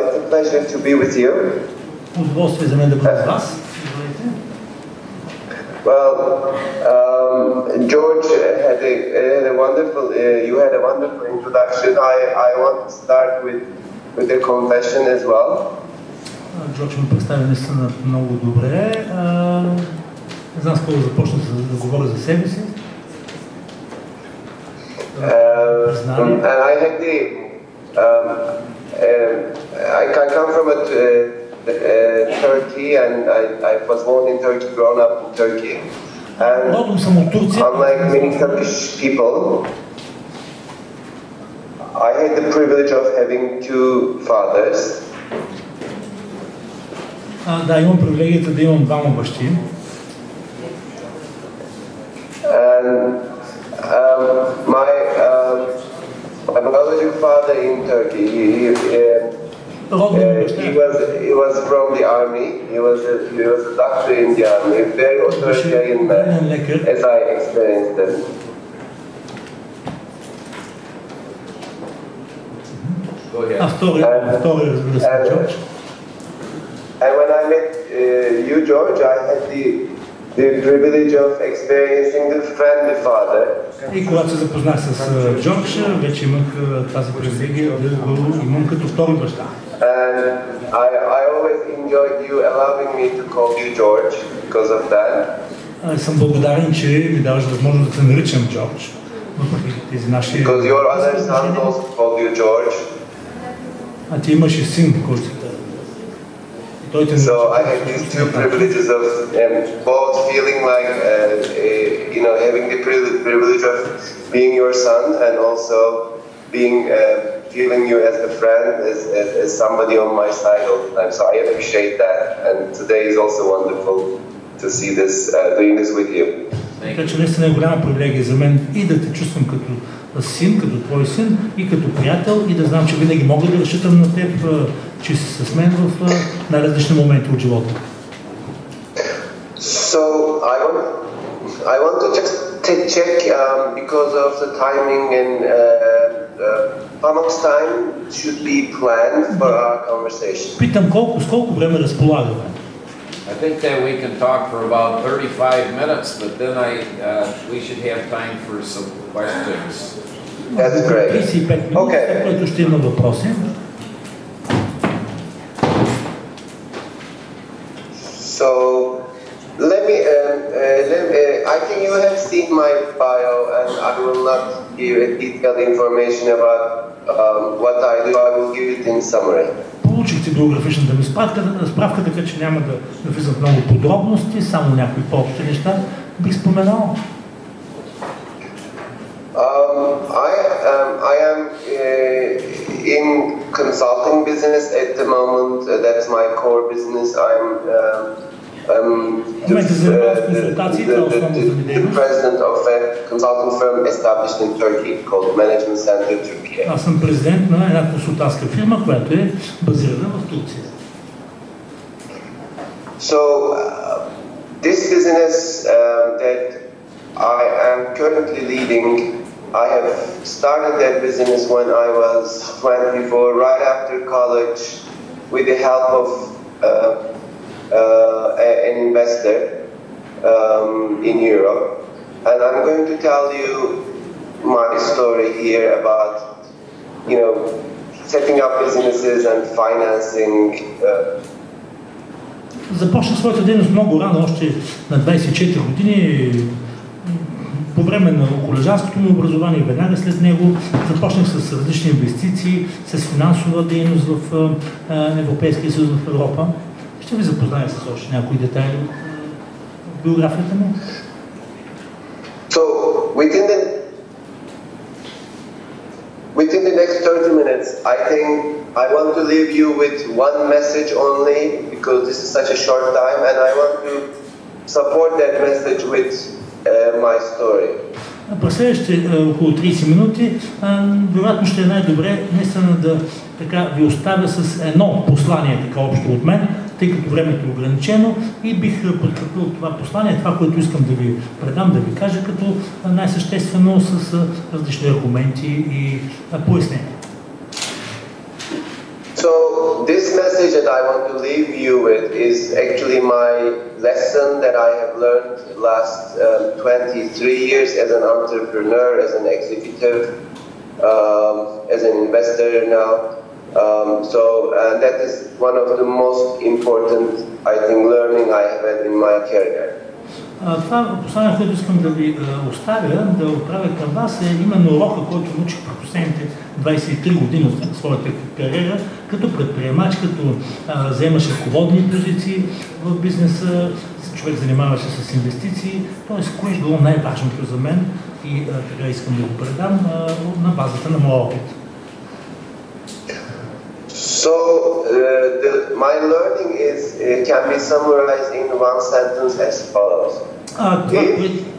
It's a pleasure to be with you. Удоволствие за мен да бъда с вас. Well, George had a wonderful. You had a wonderful introduction. I want to start with a confession as well. Джордж ме представи наистина много добре. Не знам с какво да започна да говоря за себе си. And I had I come from Turkey, and I was born in Turkey, grown up in Turkey. And unlike many Turkish people, I had the privilege of having two fathers. Да, имам привилегията да имам двама бащи. And my biological father in Turkey, he was from the army. He was a doctor in the army, a very authoritarian man, as I experienced it. Go ahead. And when I met you, George, I had the privilege of experiencing the friendly father. И когато се запознах с Джордж, вече имах тази привилегия да го имам като втори баща. And I always enjoyed you allowing me to call you George because of that. Съм благодарен, че ми даваш възможност да се наричам Джордж. Въпреки тези наши... Because your other son also called you George. А ти имаш и син, който So I had these two privileges of both feeling like, having the privilege of being your son, and also feeling you as a friend, as somebody on my side all the time. So I appreciate that, and today is also wonderful to see this, doing this with you. Така че наистина е голяма привилегия за мен и да те чувствам като син, като твой син, и като приятел, и да знам, че винаги мога да разчитам на теб, че си с мен в най-различни моменти от живота. So I want to just check because of the timing and how much time should be planned for our conversation. Питам с колко време разполагаме. I think that we can talk for about 35 minutes, but then we should have time for some questions. That's great. 35 минути, след което ще има въпроси. So I think you have seen my bio, and I will not give detailed information about what I do. I will give it in summary. Получихте биографичната ми справка, така че няма да навлизам в много подробности, само някои по-общи неща бих споменал. I am in consulting business at the moment. That's my core business. I'm the president of a consulting firm established in Turkey called Management Center Turkey. Аз съм президент на една консултантска фирма, която е базирана в Турция. So this business that I am currently leading, I have started that business when I was 24, right after college, with the help of an investor in Europe. And I'm going to tell you my story here about, setting up businesses and financing. Започна своята дейност много рано, още на 24 години. По време на колежанското ми образование, веднага след него, започнах с различни инвестиции, с финансова дейност в Европейския съюз, в Европа. Ще ви запозная с още някои детайли от биографията ми. So, within the next 30 minutes, I think I want to leave you with one message only, because this is such a short time, and I want to support that message with my story. През следващите около 30 минути, вероятно ще е най-добре наистина да ви оставя с едно послание, така общо от мен, тъй като времето е ограничено, и бих подкрепил това послание, това, което искам да ви предам, да ви кажа, като най-съществено с различни аргументи и пояснения. So this message that I want to leave you with is actually my lesson that I have learned last 23 years as an entrepreneur, as an executive, as an investor now. So that is one of the most important, I think, learning I have had in my career. Това послание, което искам да ви оставя, да отправя към вас, е именно урока, който научих през последните 23 години от своята кариера, като предприемач, като вземаш ръководни позиции в бизнеса, човек занимаваше с инвестиции, т.е. кое е било най-важното за мен и така искам да го предам на базата на моя опит. So my learning can be summarized in one sentence as follows.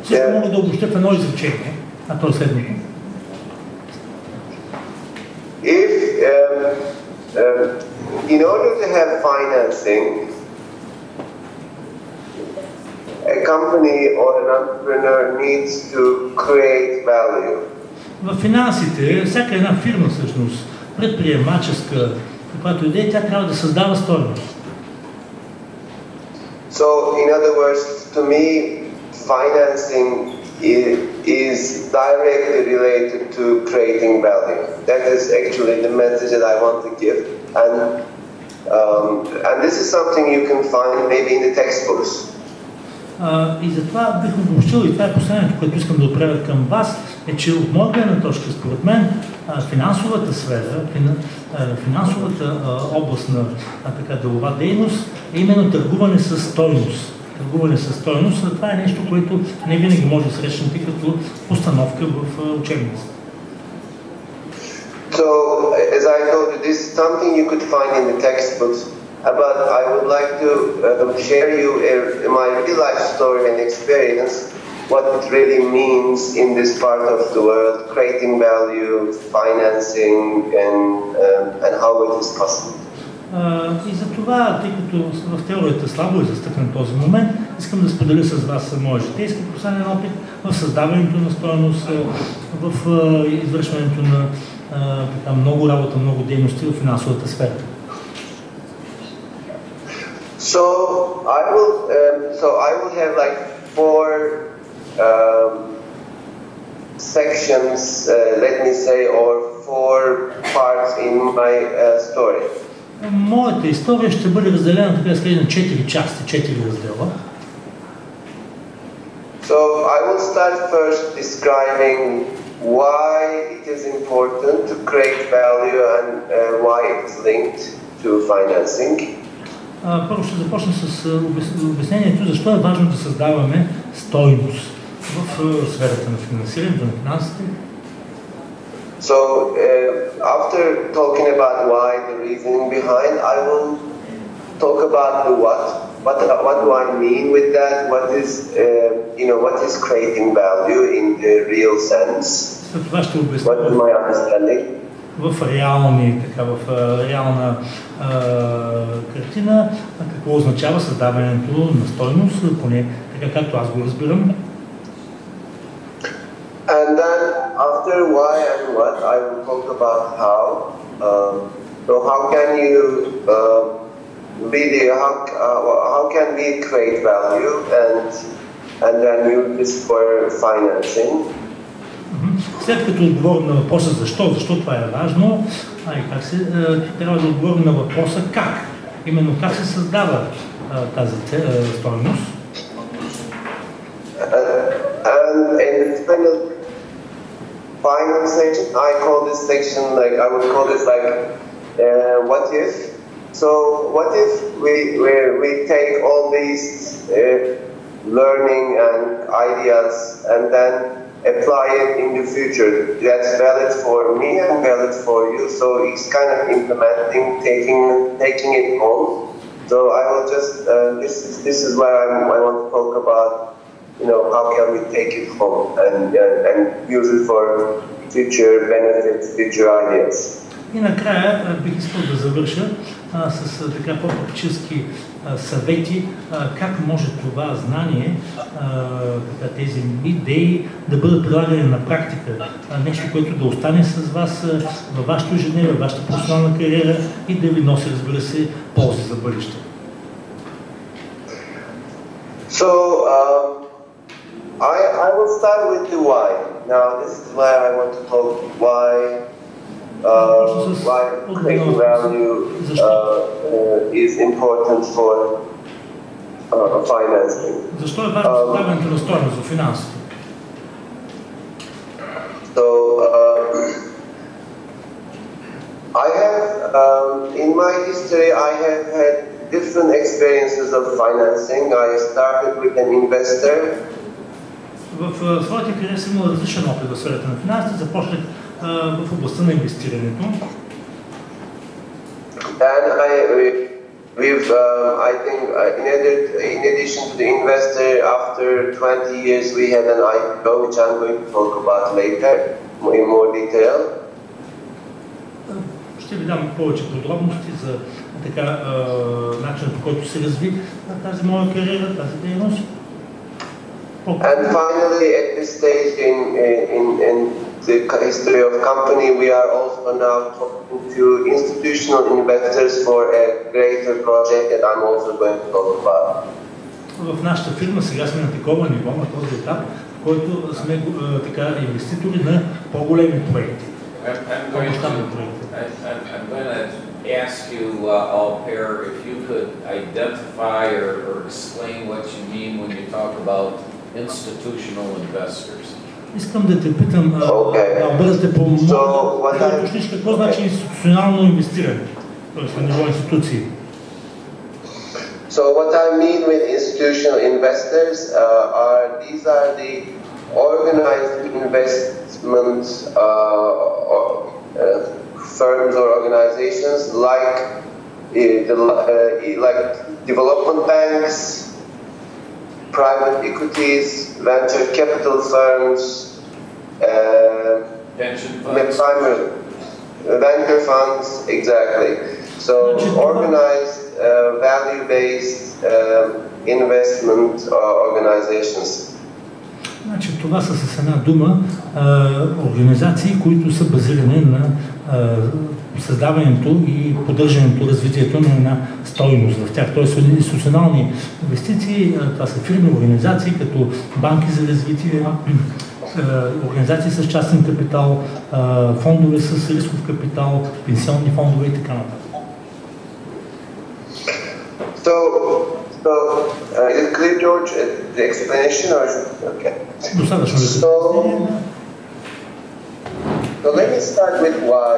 Това мога да обобщя в едно изречение, а то е следното. If in order to have financing, a company or an entrepreneur needs to create value. В финансите, всяка една фирма всъщност, предприемаческа, каквато идея, тя трябва да създава стойност. So, in other words, to me, financing is directly related to creating value. That is actually the message that I want to give, and this is something you can find maybe in the textbooks. И затова бих обобщил, и това е последното, което искам да отправя към вас, е, че от моя гледна точка, според мен, финансовата сфера, финансовата област на така делова дейност е именно търгуване с стойност. Търгуване с стойност, това е нещо, което не винаги може да срещнете като постановка в учебницата. So, as I told you, this is something you could find in the textbooks, but I would like to share you my real life story and experience, what it really means in this part of the world, creating value, financing, and how it is possible. И за това, тъй като в теорията слабо е застъпен този момент, искам да споделя с вас моя житейски професионален опит в създаването на стойност, в извършването на така много работа, много дейности в финансовата сфера. So I will have like 4 sections, let me say, or 4 parts in my story. Моята история ще бъде разделена така да скажем на 4 части, 4 раздела. So I will start first describing why it is important to create value and why it is linked to financing. Първо ще започна с обяснението защо е важно да създаваме стойност в сферата на финансирането, на финансите. So after talking about why, the reasoning behind, I will talk about the what. What do I mean with that? What is creating value in the real sense? What is my understanding? В реална картина, какво означава създаването на стойност, поне така както аз го разбирам. And then after why and what, I will talk about how. So how can you how can we create value and then use this for financing? След като отговорим на въпроса защо това е важно, трябва да отговорим на въпроса как. Именно как се създава тази стойност. And in the final section, I call this section I would call this what if. So what if we take all these learning and ideas and then apply it in the future. That's valid for me and valid for you. So it's kind of implementing, taking it home. So I will just this is where I want to talk about. How can we take it home and use it for future benefits, future ideas. И накрая бих искал да завърша с така по-практически съвети, как може това знание, тези идеи да бъдат прилагани на практика. Нещо, което да остане с вас във вашето ежедневие, във вашата професионална кариера и да ви носи, разбира се, ползи за бъдеще. So, I will start with the why. Now, this is where I want to talk why creating value is important for financing. Защо е важно създаването на стойност в финансите? So, I have, in my history, I have had different experiences of financing. I started with an investor. В своята кариера съм имал различен опит в сферата на финансите. Започнах в областта на инвестирането. And I think in addition to the investor, after 20 years we had an IPO, which I'm going to talk about later in more detail. Ще ви дам повече подробности за начинът, по който се разви тази моя кариера, тази дейност. And finally, at this stage in the history of company, we are also now talking to institutional investors for a greater project that I'm also going to talk about. В нашата фирма сега сме на такова ниво, на този етап, в който сме инвеститори на по-големи проекти. I'm going to ask you, Alper, if you could identify or explain what you mean when you talk about institutional investors. Искам да те питам, Албер, да помогна да уточниш какво значи институционално инвестиране, т.е. на ниво институции. So what I mean with institutional investors these are the organized investment firms or organizations like development banks, private equities, venture capital firms, pension funds, venture funds, exactly. So organized, value-based investment organizations. Значи това са с една дума организации, които са базирани на създаването и поддържането, развитието на една стойност в тях. Тоест институционални инвестиции, това са фирми, организации като банки за развитие, организации с частен капитал, фондове с рисков капитал, пенсионни фондове и така нататък. Is it clear, George, the explanation, or okay? So let me start with why.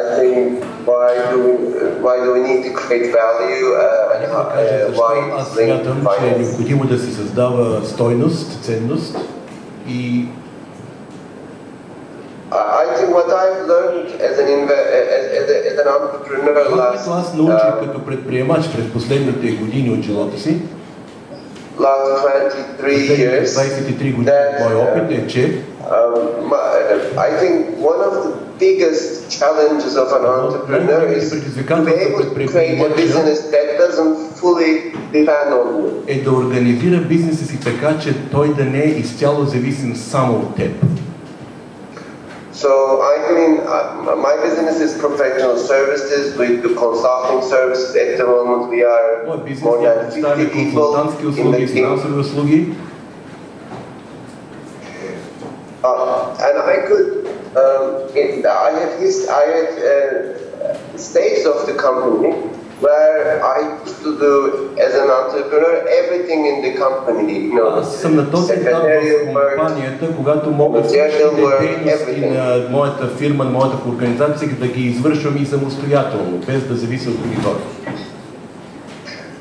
I think why do we need to create value and why it's linked to finance? Необходимо да се създава стойност, ценност и I think what I've learned as an entrepreneur аз научих като предприемач през последните години от живота си, last 23 years, 23 години мой опит е, че I think one of the biggest challenges of an entrepreneur is to be able to create a business that doesn't fully depend on you. Е да организира бизнеса си така, че той да не е изцяло зависим само от теб. So my business is professional services. We do consulting services. At the moment, we are more than 50 people in the team. And I could, I had stages of the company where I used to do as an entrepreneur everything in the company. Съм на този етап в компанията, когато мога всичките дейности на моята фирма, на моята организация да ги извършвам и самостоятелно, без да зависи от други хора.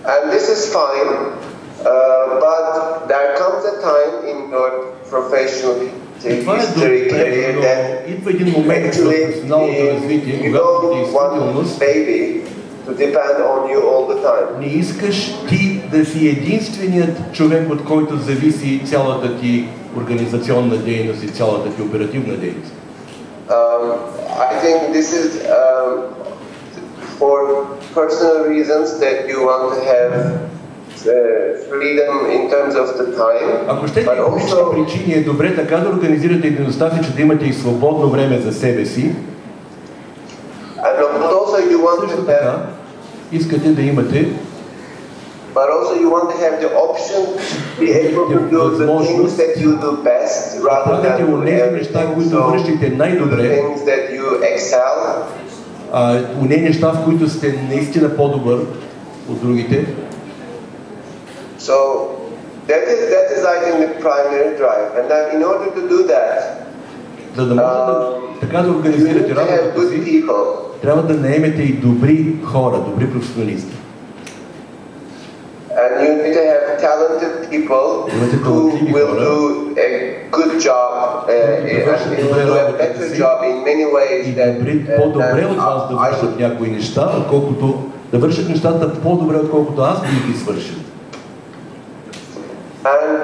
And this is fine, but there comes a time in your professional history career that actually you don't want baby to depend on you all the time. Не искаш ти да си единственият човек, от който зависи цялата ти организационна дейност и цялата ти оперативна дейност. I think this is for personal reasons that you want to have freedom in terms of the time. Ако ще по лични причини е добре така да организирате дейността си, че да имате и свободно време за себе си. And also you want to have, искате да имате, but also you want to have the option to be able to do the things that you do best rather than things that you excel. Уне неща, в които сте наистина по-добър от другите. So that is I think the primary drive, and then in order to do that, за да може така да организирате работата си, трябва да наемете и добри хора, добри професионалисти. And you need to have talented people who will do a good job, and do a better job in many ways по-добре от вас да вършат някои неща, отколкото да вършат нещата по-добре, отколкото аз бих ги свършил. And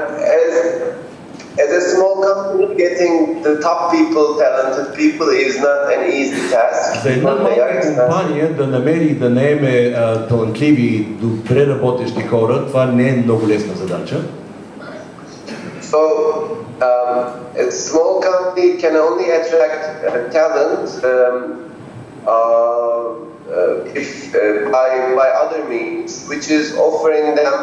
as a small company, getting the top people, talented people, is not an easy task. За една малка компания да намери и да наеме талантливи и добре работещи хора, това не е много лесна задача. So, a small company can only attract talent by other means, which is offering them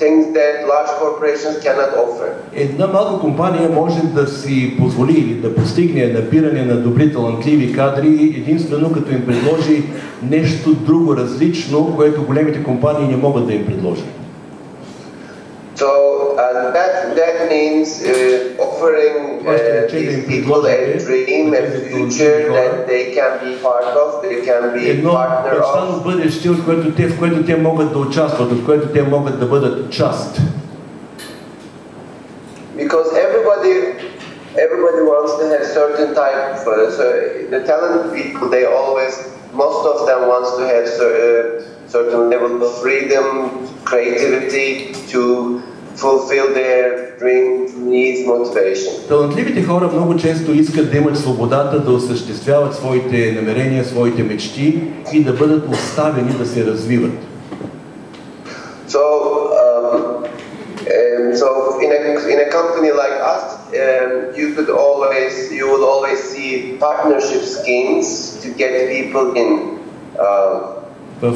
things that large corporations cannot offer. Една малка компания може да си позволи или да постигне набиране на добри талантливи кадри единствено като им предложи нещо друго различно, което големите компании не могат да им предложат. So that means offering these people a dream, a future that they can be part of, they can be partner of. Бъдеще, в което те могат да участват, от което те могат да бъдат част. Because everybody wants to have certain type of so the talented people, most of them wants to have certain level of freedom, creativity to fulfill their dreams, needs, motivation. Талантливите хора много често искат да имат свободата да осъществяват своите намерения, своите мечти и да бъдат оставени да се развиват. So in a company like us, you will always see partnership schemes to get people in. В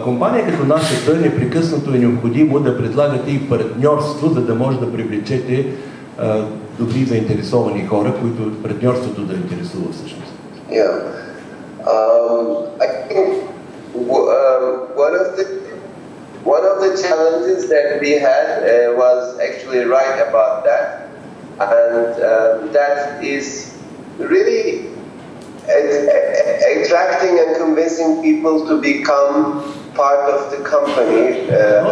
компания като нашата непрекъснато е необходимо да предлагате и партньорство, за да може да привлечете добри заинтересовани хора, които партньорството да интересува всъщност. Yeah. I think one of the challenges that we had was actually right about that, and that is really attracting and convincing people to become part of the company.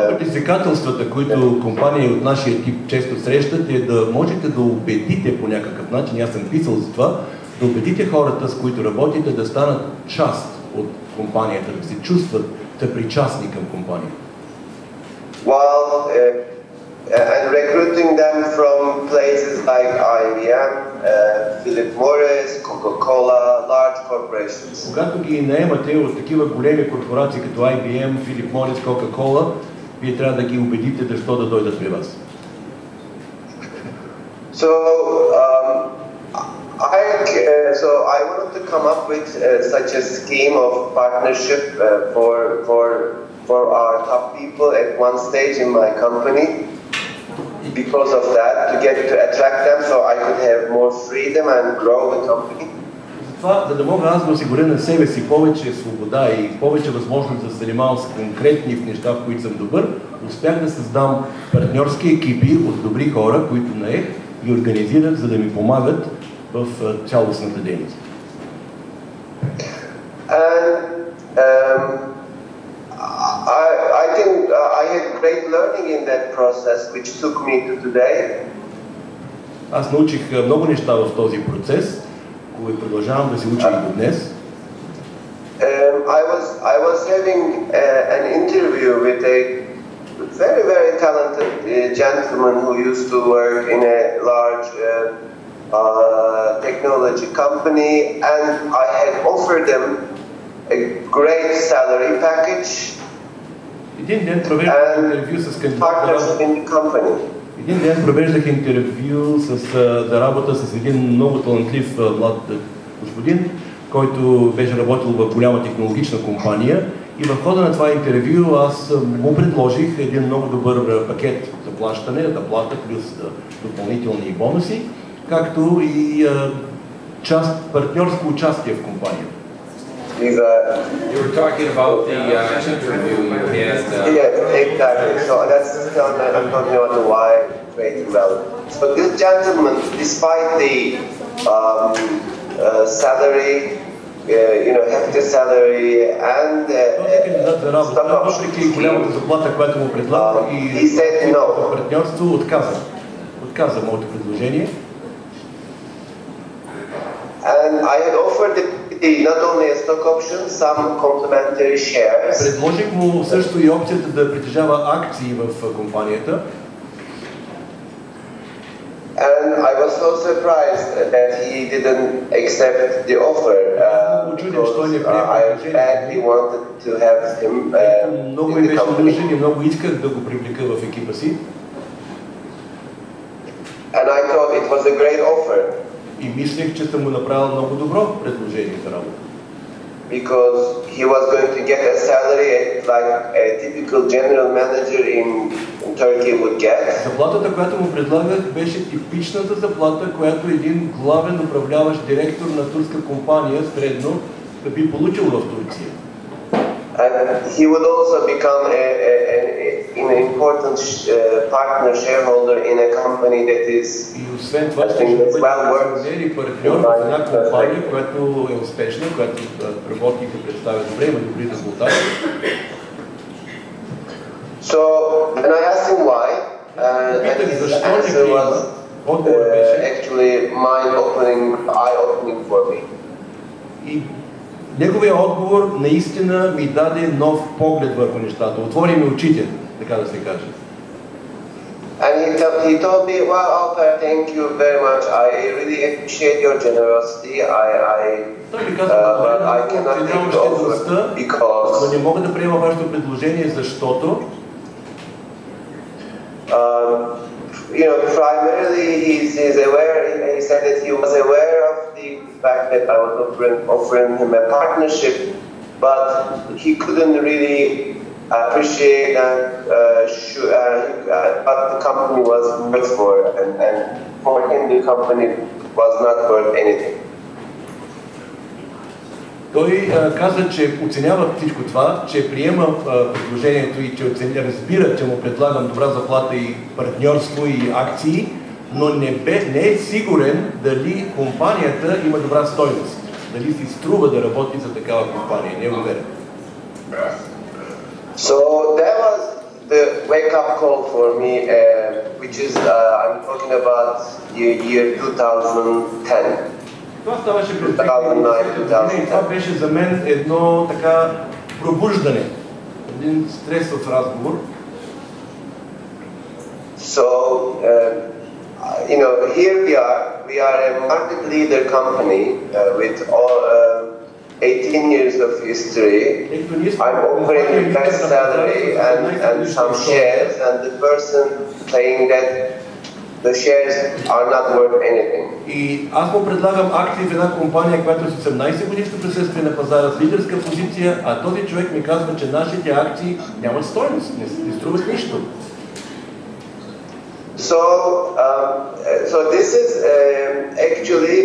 Предизвикателствата, които компании от нашия тип често срещат, е да можете да убедите по някакъв начин, аз съм писал за това, да убедите хората, с които работите, да станат част от компанията, да се чувстват причастни към компанията. And recruiting them from places like IBM, Philip Morris, Coca-Cola, large corporations. Когато ги наемате от такива големи корпорации като IBM, Philip Morris, Coca-Cola, вие трябва да ги убедите защо да дойдат при вас. So I wanted to come up with such a scheme of partnership for our top people at one stage in my company. Because of that, to attract them, so I could have more freedom and grow the company. За да мога аз да осигуря на себе си повече свобода и повече възможност да се занимавам с конкретни неща, в които съм добър, успях да създам партньорски екипи от добри хора, които наех и организират, за да ми помагат в цялостната дейност. I think I had great learning in that process, which took me to today. Аз научих много неща в този процес, които продължавам да се уча и до днес. I was having an interview with a very talented gentleman who used to work in a large technology company, and I had offered them a great salary package and partnership in the company. Един ден провеждах интервю за работа с един много талантлив млад господин, който беше работил в голяма технологична компания, и в хода на това интервю аз му предложих един много добър пакет за плащане, заплата плюс допълнителни бонуси, както и партньорско участие в компанията. You were talking about the interview you had. Yeah, exactly. So that's I'm talking about the why creating value. So this gentleman, despite the salary, hefty salary and stock options, he said no. Партньорство отказа моето предложение. And I had offered not only a stock option, some complementary shares. Предложих му също и опцията да притежава акции в компанията. And I was so surprised that he didn't accept the offer because I badly wanted to have him in the company. Много исках да го привлека в екипа си. And I thought it was a great offer. И мислех, че съм му направил много добро предложение за работа. Because he was going to get a salary like a typical general manager in Turkey would get. Заплатата, която му предлагах, беше типичната заплата, която един главен управляващ директор на турска компания средно би получил в Турция. And he would also become an important partner, shareholder in a company that is, I think, well worth. И партньор в една компания, която е успешна, която работи и представя добре, има добри резултати. So, and I asked him why, and his answer was actually eye-opening for me. Неговият отговор наистина ми даде нов поглед върху нещата. Отвори ми очите, така да се каже. And he told me, well, Alper, thank you very much. I really appreciate your generosity. But I cannot take the offer because... Но не мога да приема вашето предложение, защото... primarily he's aware, he said that he was aware of the fact that I was offering him a partnership, but he couldn't really appreciate what the company was worth for, and for him the company was not worth anything. Той каза, че оценява всичко това, че приема предложението и че разбира, че му предлагам добра заплата и партньорство и акции, но не е сигурен дали компанията има добра стойност, дали си струва да работи за такава компания, не е уверен. So that was the wake-up call for me, which is, I'm talking about year 2010. Това ставаше през 2009 и това беше за мен едно така пробуждане, един стресов разговор. So, here we are a market leader company with all 18 years of history. I'm offering the best salary and some shares, and the person saying that the shares are not worth anything. И аз му предлагам акции в една компания, която е с 18 годишно присъствие на пазара с лидерска позиция, а този човек ми казва, че нашите акции нямат стойност, не струват нищо. So this is actually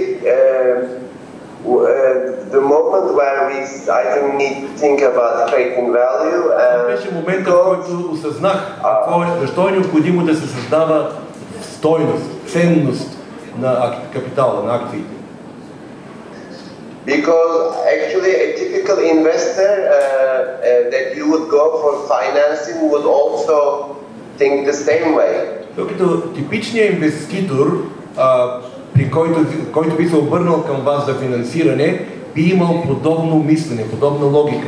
the moment where I need to think about creating value. Беше моментът, в който осъзнах защо е необходимо да се създава стойност, ценност на капитала, на акциите. Because actually a typical investor that you would go for financing would also think the same way. Докато типичният инвеститор, при който би се обърнал към вас за финансиране, би имал подобно мислене, подобна логика.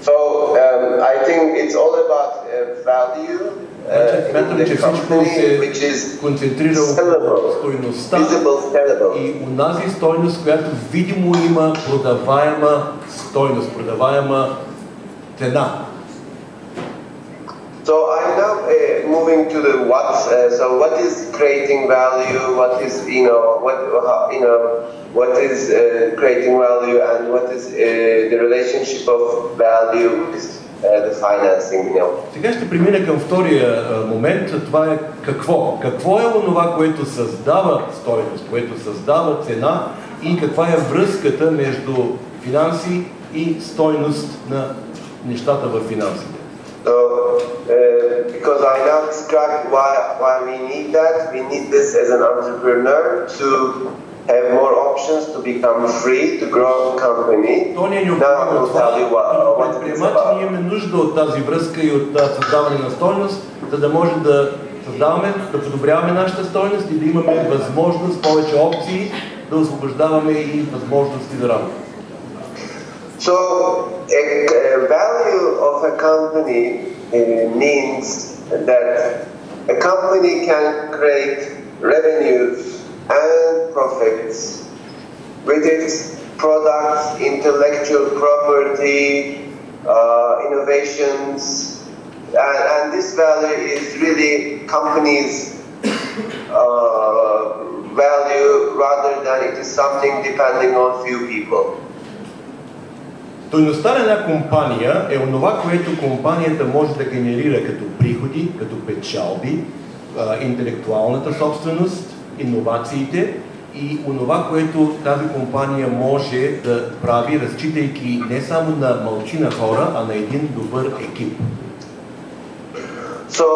So I think think it's all about value Смятам, че всичко се концентрира в стойността и унази стойност, която видимо има продаваема стойност, продаваема цена. So I'm now moving to the what. So what is creating value? What is what is creating value, and what is the relationship of value with the financing? Сега ще премина към втория момент. Това е какво. Какво е онова, което създава стойност, което създава цена и каква е връзката между финанси и стойност на нещата в финансите. So, because I now described why we need that, we need this as an entrepreneur to have more options to become free, to grow a company. Now I will tell you what it is about. Ние имаме нужда от тази връзка и от създаване на стойност, за да може да създаваме, да подобряваме нашата стойност и да имаме възможност, повече опции, да освобождаваме и възможности за работа. So, a value of a company means that a company can create revenues and profits with its products, intellectual property, innovations, and this value is really companies' value rather than it is something depending on few people. Стойността на една компания е онова, което компанията може да генерира като приходи, като печалби, интелектуалната собственост, иновациите и онова, което тази компания може да прави, разчитайки не само на малцина хора, а на един добър екип. So,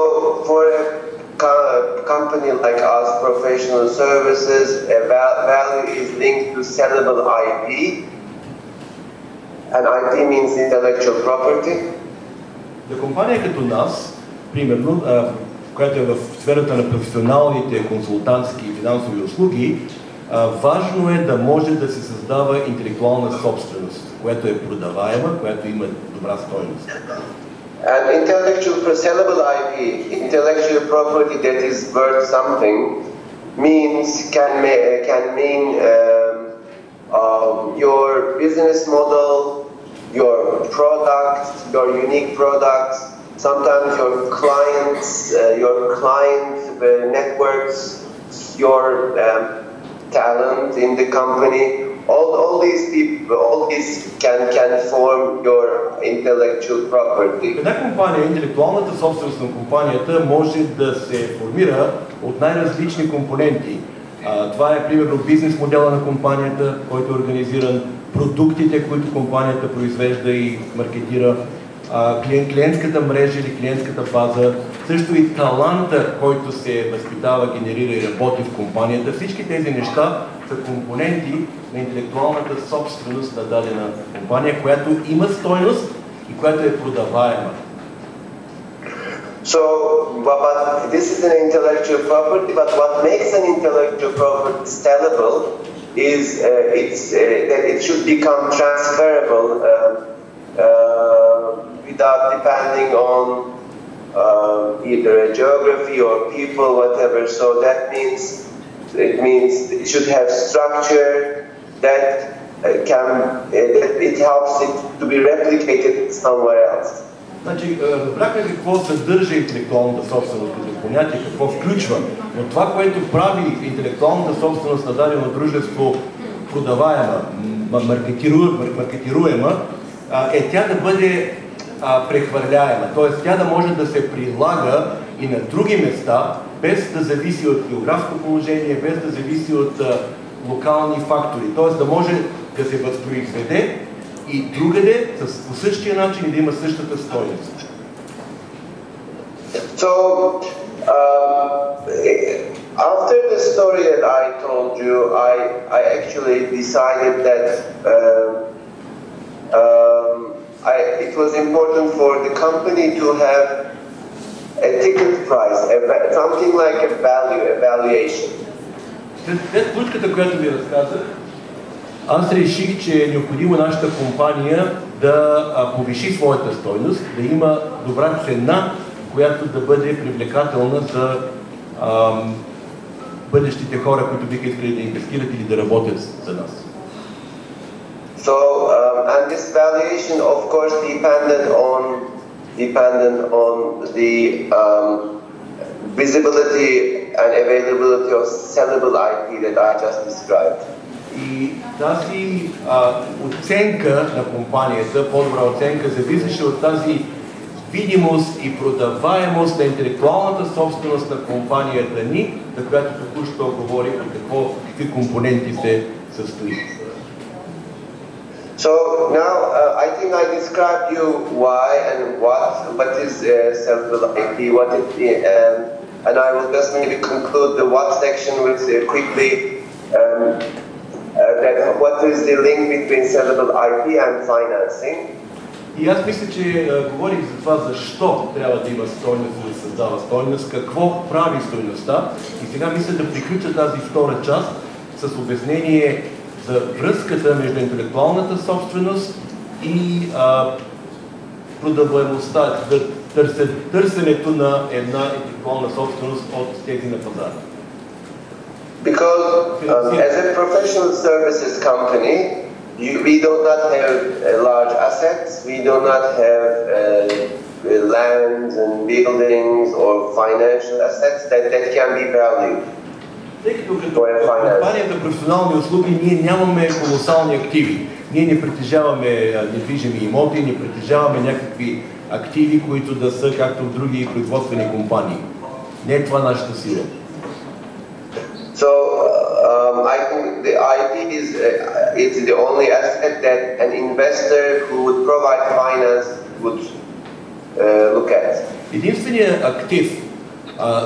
for a company like us, professional services, a value is linked to sellable IP. And IP means intellectual property. За компания като нас, примерно, която е в сферата на професионалните консултантски и финансови услуги, важно е да може да се създава интелектуална собственост, която е продаваема, която има добра стойност. And intellectual sellable IP, intellectual property that is worth something, can mean your business model, your products, your unique products, sometimes your clients, networks, your talent in the company. All these people, all these can form your intellectual property. Една компания, интелектуалната собственост на компанията може да се формира от най-различни компоненти. Това е примерно бизнес модела на компанията, който е организиран, продуктите, които компанията произвежда и маркетира, клиентската мрежа или клиентската база, също и таланта, който се възпитава, генерира и работи в компанията. Всички тези неща са компоненти на интелектуалната собственост на дадена компания, която има стойност и която е продаваема. So, but this is an intellectual property, but what makes an intellectual property sellable is that it should become transferable without depending on either a geography or people, whatever. So that means it should have structure that it helps it to be replicated somewhere else. Значи, разбрахме какво съдържа интелектуалната собственост като понятие, какво включва, но това, което прави интелектуалната собственост на дадено дружество продаваема, маркетируема, е тя да бъде прехвърляема, т.е. тя да може да се прилага и на други места, без да зависи от географско положение, без да зависи от локални фактори, т.е. да може да се възпроизведе и другаде по същия начин и да има същата стойност. So, after the story that I told you, I actually decided that it was important for the company to have a ticket price, something like a valuation. След случката, която ви разказах, аз реших, че е необходимо нашата компания да повиши своята стойност, да има добра цена, която да бъде привлекателна за бъдещите хора, които биха искали да инвестират или да работят за нас. So, and this valuation, of course, depended on the visibility and availability of sellable IP that I just described. И тази оценка на компанията, по-добра оценка, зависеше от тази видимост и продаваемост на интелектуалната собственост на компанията ни, за която току-що говорих и какви компоненти се състои. So now I think I described you why and what is sellable IP, what it and I will just maybe conclude the what section with quickly that what is the link between sellable IP and financing. И аз мисля, че говорих за това защо трябва да има стойност, да се създава стойност, какво прави стойността. И сега мисля да приключа тази втора част с обяснение за връзката между интелектуалната собственост и продаваемостта, търсенето на една интелектуална собственост от тези на пазара. Because as a professional services company, we do not have large assets, we do not have lands and buildings or financial assets that can be valued. Тъй като компания за професионални услуги ние нямаме колосални активи. Ние не притежаваме недвижими имоти, не притежаваме някакви активи, които да са както в други производствени компании. Не е това нашата сила. So I think the IP is the only asset that an investor who would provide finance would look at. Единственият актив,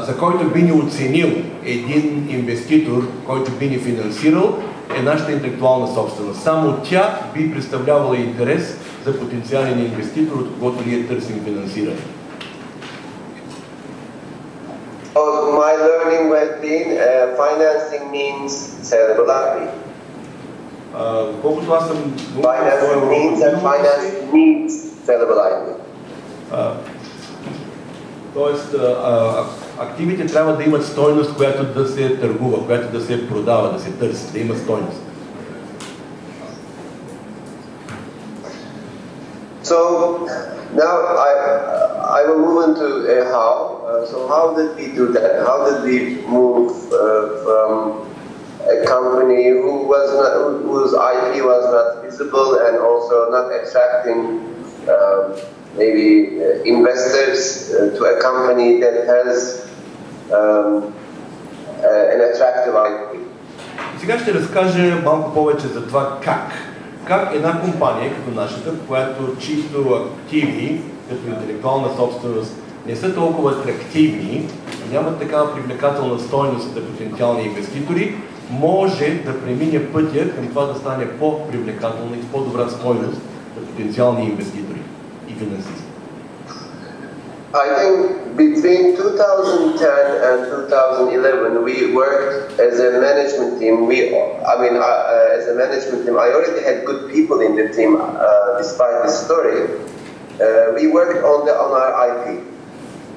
за който би ни оценил един инвеститор, който би ни финансирал, е нашата интелектуална собственост. Само тя би представлявала интерес за потенциален инвеститор, от когото ние търсим финансиране. My learning has been financing means sellable IP. Колкото аз съм financing means and finance needs sellable IP. Тоест, активите трябва да имат стойност, която да се търгува, която да се продава, да се търси, да има стойност. So now I will move into how. So how did we do that? How did we move from a company whose IP was not visible and also not attracting maybe investors to a company that has an attractive IP? Сега ще разкажа малко повече за това как една компания като нашата, която чисто активи, като интелектуална собственост, не са толкова атрактивни, нямат такава привлекателна стойност за потенциални инвеститори, може да премине пътя към това да стане по-привлекателна и по-добра стойност за потенциални инвеститори и финансисти. I think between 2010 and 2011 we worked as a management team. As a management team, I already had good people in the team despite the story. We worked on our IP.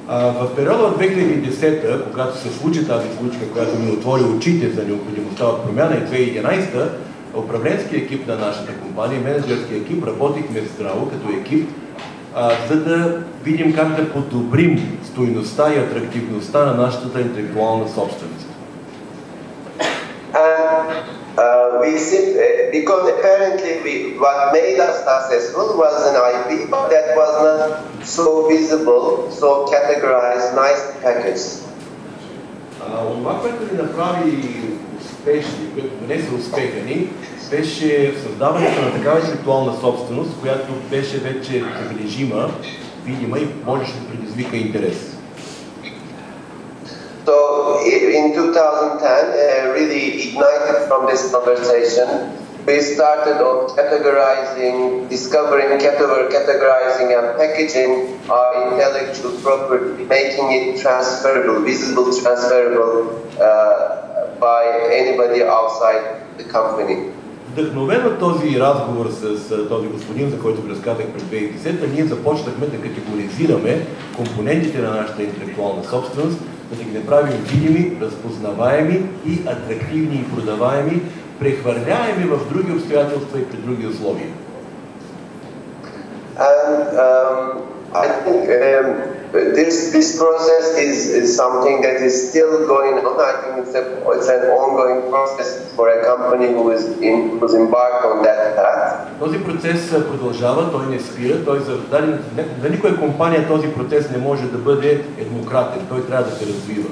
В периода от 2010, когато се случи тази случка, която ми отвори очите за необходимостта от промяна, и 2011, управленския екип на нашата компания, менеджерския екип, работихме здраво като екип, за да видим как да подобрим стойността и атрактивността на нашата интелектуална собственост. Because apparently what made us successful was an IP, but that was not so visible, so categorized, nice package. Това, което ни направи успешни, което донесе успеха ни, беше създаването на такава интелектуална собственост, която беше вече забележима, видима и можеше да предизвика интерес. So in 2010, really ignited from this conversation, we started on categorizing and packaging our intellectual property, making it transferable, visible, transferable by anybody outside the company. Вдъхновен от този разговор с този господин, за който ви разказах през 2010, ние започнахме да категоризираме компонентите на нашата интелектуална собственост, да ги направим видими, разпознаваеми и атрактивни и продаваеми, прехвърляеми в други обстоятелства и при други условия. I think this process is something that is still going on. I think it's an ongoing process for a company who's embarked on that path. Този процес продължава, той не спира, за никоя компания този процес не може да бъде еднократен, той трябва да се развива.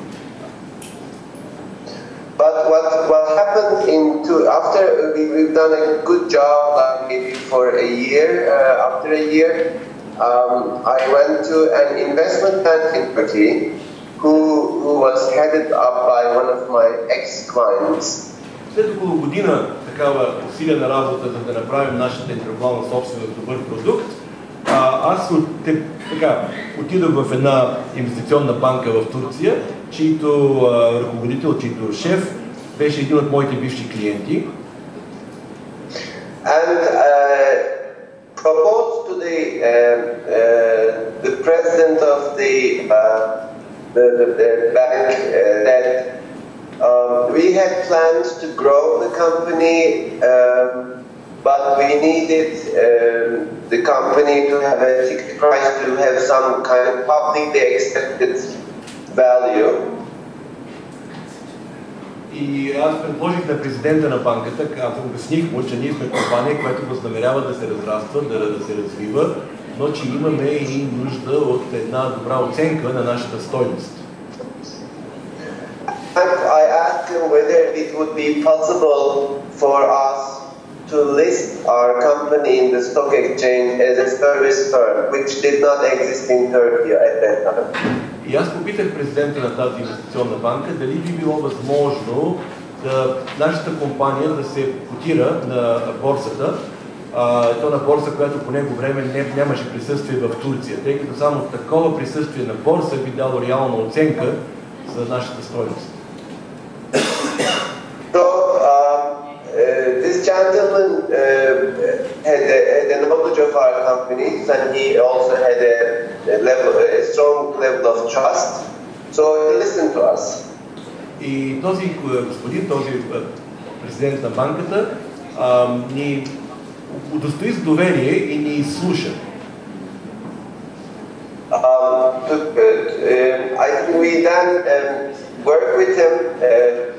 But what happened after we've done a good job, like maybe for a year, after a year, I went to an investment bank in Turkey who was headed up by one of my ex-clients. След около година такава усилена работа, за да направим нашата интелектуална собственост добър продукт, аз отидох в една инвестиционна банка в Турция, чийто ръководител, чийто шеф беше един от моите бивши клиенти. And proposed to the president of the bank that we had plans to grow the company, but we needed the company to have a fixed price, to have some kind of publicly accepted value. И аз предложих на президента на банката, обясних му, че ние сме компания, която възнамерява да се разраства, да се развива, но че имаме и нужда от една добра оценка на нашата стойност. I asked him whether it would be possible for us to list our company in the stock exchange as a service firm, which did not exist in Turkey at that time. И аз попитах президента на тази инвестиционна банка дали би било възможно нашата компания да се котира на борсата, то на борса, която по него време нямаше присъствие в Турция, тъй като само такова присъствие на борса би дало реална оценка за нашата стойност. This gentleman had a knowledge of our companies, and he also had a strong level of trust, so he listened to us. И този господин, този президент на банката, ни удостои с доверие и ни изслуша. I think we then work with him,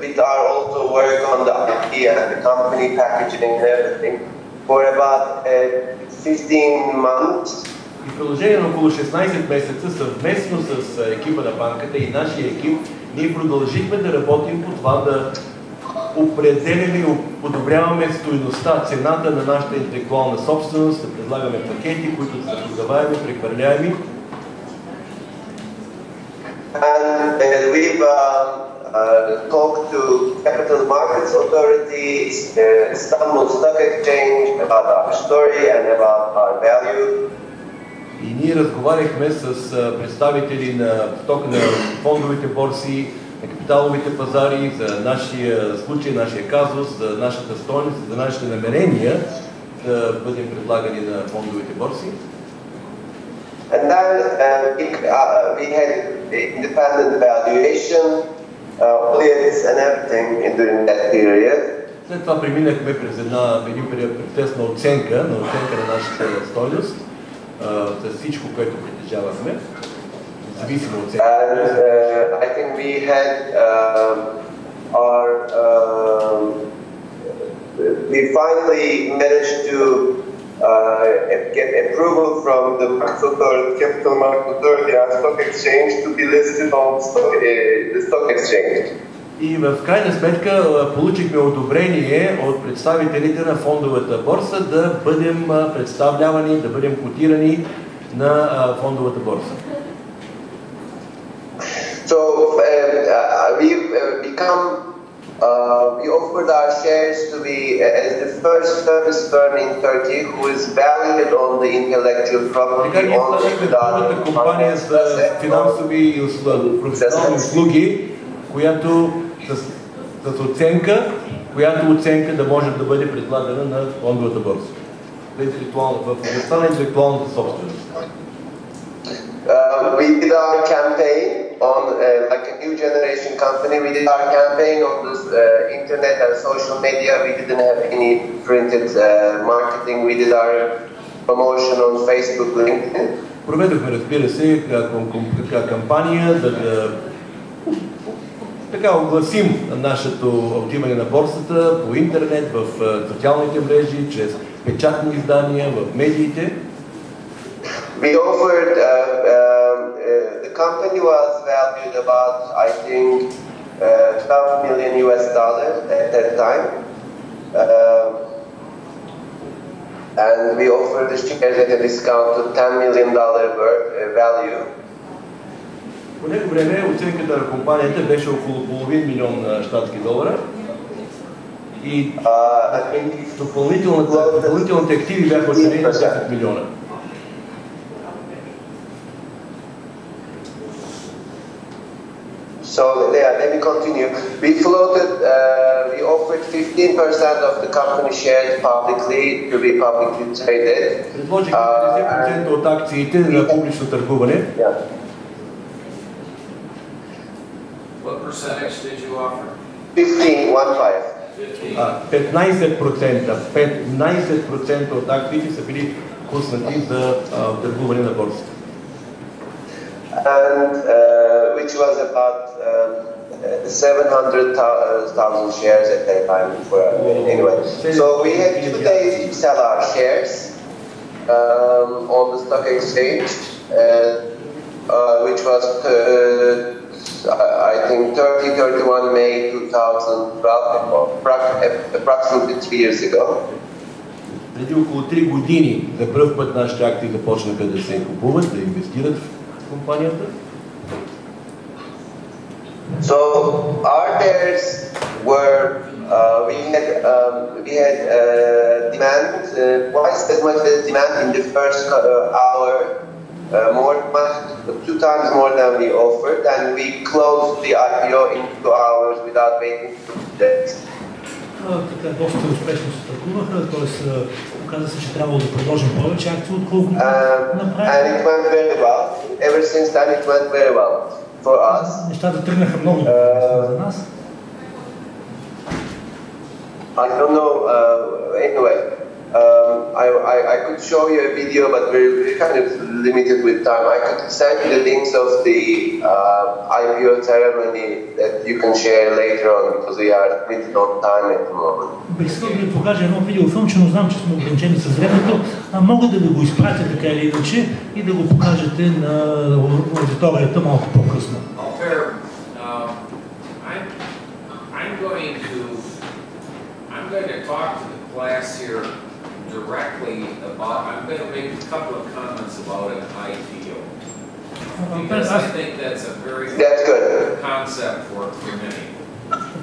with our also work on the IP and the company packaging and everything for about 15 months. И в продължение на около 16 месеца съвместно с екипа на банката и нашия екип, ние продължихме да работим по това да определяме и подобряваме стойността, цената на нашата интелектуална собственост, да предлагаме пакети, които са продаваеми, прехвърляеми. And we've talked to Capital Markets Authority, Istanbul Stock Exchange about our story and about our value. И ние разговаряхме с представители на фондовите борси, на капиталовите пазари, за нашия случай, нашия казус, за нашата стойност, за нашите намерения да бъдем предлагани на фондовите борси. And then we had independent valuation, audits and everything during that period. След това преминахме през един процес на оценка на нашата стойност, за всичко, което притежавахме, зависимо от оценка. And I think we had we finally managed to get approval from the Capital Market Authority and Stock Exchange to be listed on the Stock Exchange. И в крайна сметка получихме одобрение от представителите на фондовата борса да бъдем представлявани, да бъдем котирани на фондовата борса. So we offered our shares to be as the first service firm in Turkey who is valued on the intellectual property. Така ние станахме първата компания за финансови и професионални услуги, която с оценка която оценка да може да бъде предлагана на фондовата борса. В областта на интелектуалната собственост. We did our campaign on like a new generation company. We did our campaign on this internet and social media. We didn't have any printed marketing. We did our promotion on Facebook, LinkedIn. Проведохме, разбира се, кампания да така огласим нашето отиване на борсата по интернет, в социалните мрежи, чрез печатни издания, в медиите. We offered, the company was valued about, I think, $12 million at that time. And we offered the shares at a discount to $10 million value. По него време оценката на компанията беше около $500 000 щатски долара и допълнителните активи бяха оценени на $10 милиона. So yeah, let me continue. We floated, we offered 15% of the company shares publicly to be publicly traded. Предложихме 50% от акциите на публично търгуване. What percentage did you offer? 15% от акциите са били пуснати за търгуване на борсата. And which was about 700,000 shares at that time. Anyway, so we had 2 days to sell our shares on the stock exchange, which was I think 31 May 2012, approximately 3 years ago. Преди около 3 години за пръв път нашите акции започнаха да се купуват, да инвестират в компанията. So our shares were we had demand twice as much as demand in the first hour, much 2 times more than we offered, and we closed the IPO in 2 hours without waiting for that. Така доста успешно се търгуваха, т.е. оказа се, че трябвало да предложим повече акции, отколкото направим. And it went very well. Ever since then it went very well for us. Нещата тръгнаха много добре за нас. I don't know, anyway, I could show you a video, but we're kind of limited with time. I could send you the links of the IPO ceremony that you can share later on, because we are limited on time at the moment. Бих искал да ви покажа едно видеофилмче, но знам, че сме ограничени с времето. Мога да ви го изпратя така или иначе и да го покажете на аудиторията малко по-късно. Alper, I'm going to talk to the class here directly about, I'm going to make a couple of comments about an IPO. Because I think that's a very good concept for many.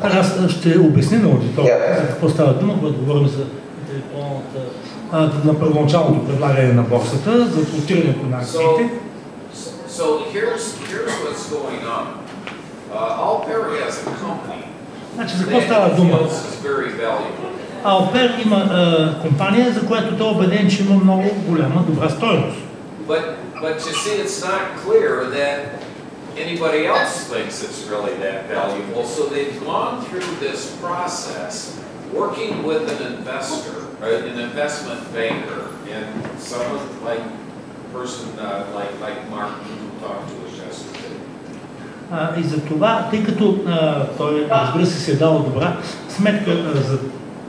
Аз ще обясня на аудиторията за какво става дума, когато говорим за на първоначалното предлагане на борсата, за флотирането на акциите. So here's what's going on. Alper has a company. Значи за какво става дума? Алпер има компания, за която той е убеден, че има много голяма добра стойност. But you see, it's not clear that anybody else thinks it's really that valuable. So they've gone through this process, working with an investor, an investment banker, and someone like person like Mark who talked to us yesterday. И за това, тъй като той, разбира се, си е дал добра сметка за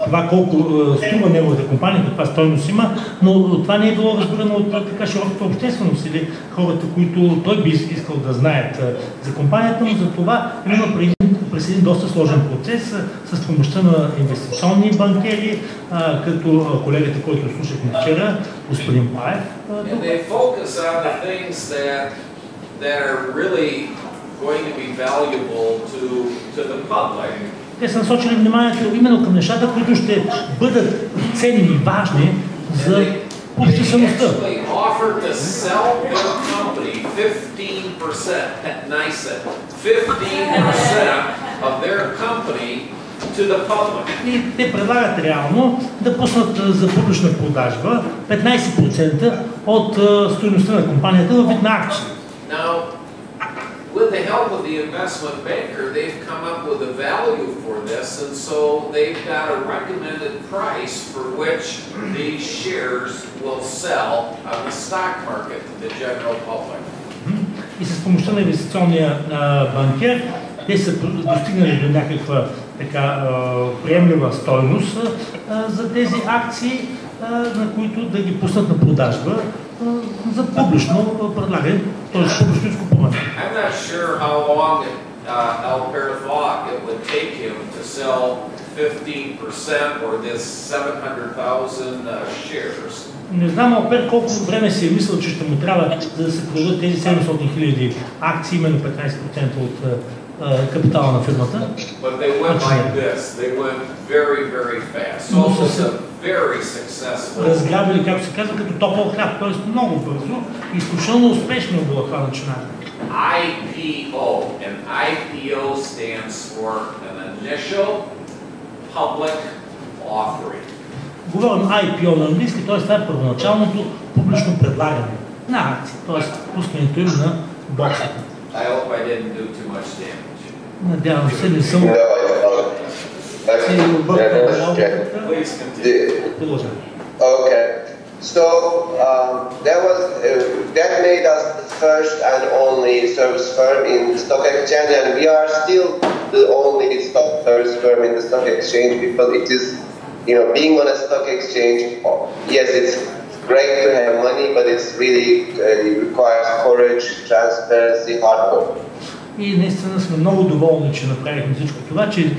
това колко струва неговата компания, каква стойност има, но това не е било разбирано от така широката общественост или хората, които той би искал да знаят за компанията, но за това има през един доста сложен процес с помощта на инвестиционни банкери, като колегата, който слушахме вчера, господин Паев. Going to be valuable to the public. Те са насочили вниманието именно към нещата, които ще бъдат ценни и важни за обществеността. Offered to sell their company 15%, 15% of their company to the public. И те предлагат реално да пуснат за публична продажба 15% от стойността на компанията във вид на акции. Now, with the help of the investment banker, they've come up with a value for this, and so they've got a recommended price for which these shares will sell on the stock market to the general public. И с помощта на инвестиционния банкер те са достигнали до някаква така приемлива стойност за тези акции, на които да ги пуснат на продажба за публично предлагане, т.е. публично изкупуване. I'm not sure how long Alper thought it would take him to sell 15% or this 700,000 shares. Не знам Алпер колко време си е мислил, че ще му трябва да се продадат тези 700 000 акции, именно 15% от капитала на фирмата. But they went like this. They went very, very fast. So it was a very successful. Разграбили, както се казва, като топъл хляб, т.е. много бързо и изключително успешно било това начинание. IPO, and IPO stands for an initial public offering. Говорим IPO на английски, т.е. това е първоначалното публично предлагане на акции, т.е. пускането им на борсата. I hope I didn't do too much damage. Надявам се, не съм... Please continue. Okay. So that made us the first and only service firm in the stock exchange, and we are still the only stock service firm in the stock exchange because it is, being on a stock exchange. Yes, it's great to have money, but it's really it requires courage, transparency, hard work. И наистина сме много доволни, че направихме всичко това, че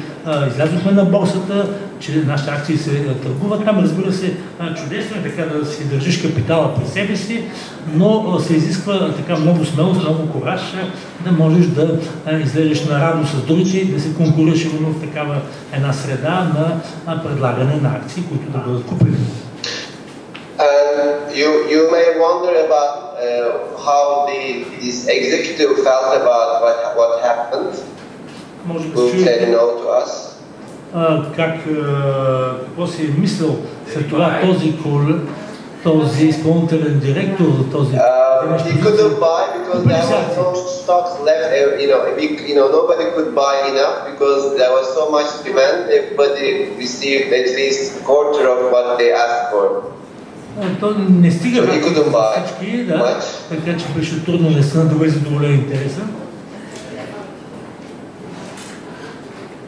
излязохме на борсата, че нашите акции се търгуват. Там, разбира се, чудесно е така да си държиш капитала при себе си, но се изисква така много смелост, много кураж да можеш да излезеш на равно с другите и да се конкурираш именно в такава една среда на предлагане на акции, които да бъдат купени. You may wonder about how this executive felt about what happened. Who said no to us? Какво си е мислил след това този изпълнителен директор, този... He couldn't buy because there was no stocks left. Nobody could buy enough because there was so much demand. Everybody received at least a quarter of what they asked for. То не стига всички, да, така че беше трудно наистина да бъде задоволен интереса.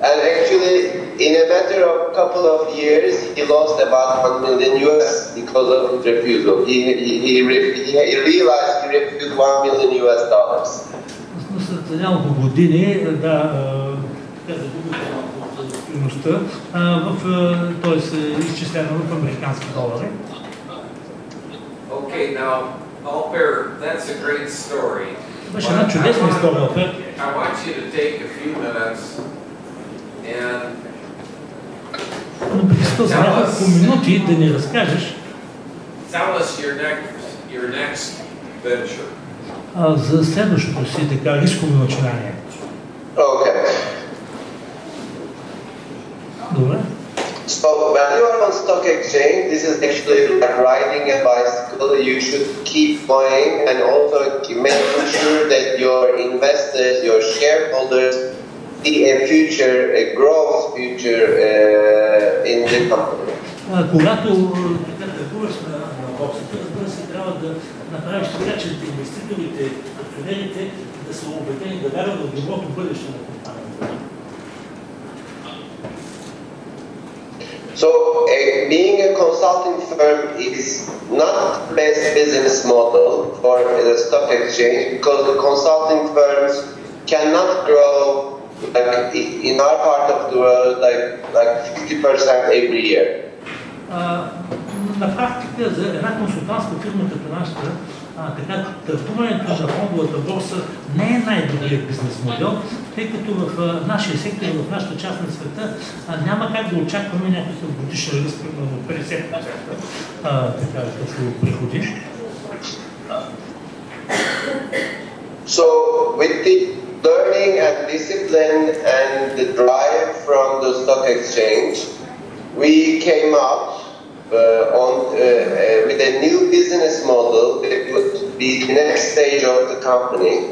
And actually, in a matter of couple of years, he lost about $1 million because of his refusal. He realized he refused $1 million. След няколко години, да, загубил стойността, т.е. изчислена в американски долари. Okay, now, Alper, that's a great story. Беше една чудесна история, Алпер. I want you to take a few minutes and но бих искал за няколко минути да ни разкажеш tell us your next venture. За следващото си така рисково начинание. Okay. Добре. So when you are on stock exchange, this is actually like riding a bicycle. You should keep going and also making sure that your investors, your shareholders, see a future, a growth future in the company. Когато търгуваш на борсата, разбира се, трябва да направиш така, че инвеститорите, акционерите да са убедени, да вярват в доброто бъдеще на компанията. So being a consulting firm is not the best business model for the stock exchange because the consulting firms cannot grow like in our part of the world like 50% every year. На практика за една консултантска фирма като нашата, така търгуването на фондовата борса не е най-добрият бизнес модел, тъй като в нашия сектор, в нашата част на света няма как да очакваме някакъв годишен ръст на 50% като приходи. So with the learning and discipline and the drive from the stock exchange, we came up with a new business model that would be the next stage of the company.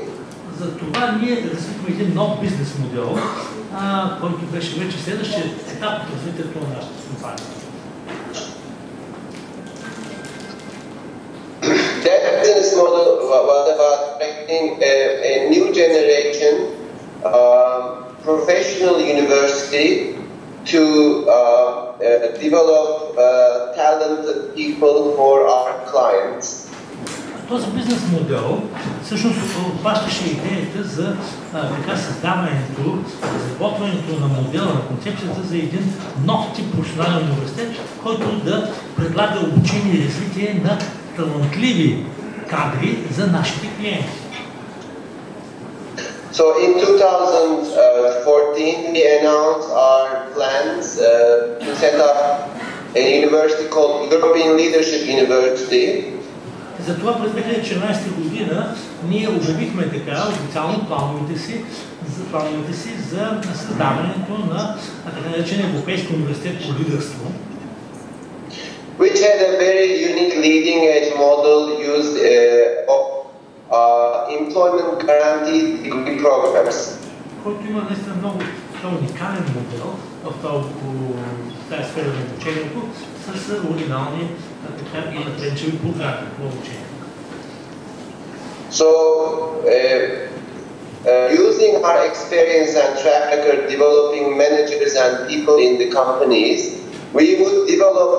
За това ние развихме един нов бизнес модел, който беше вече следващия етап от развитието на нашата компания. That business model was about making a new generation professional university to develop talented people for our clients. Този бизнес модел всъщност обхващаше идеята за създаването, разработването на модела, на концепцията за един нов тип професионален университет, който да предлага обучение и развитие на талантливи кадри за нашите клиенти. So in 2014 we announced our plans to set up a university called European Leadership University. Затова през 2014 година ние обявихме така официално плановете си за създаването на така наречен Европейски университет по лидерство, which had a very unique leading edge model used of employment guaranteed degree programs. Който има наистина много уникален модел в тази сфера на обучението с оригинални и напредничави програми по обучение. So, using our experience and track record developing managers and people in the companies, we would develop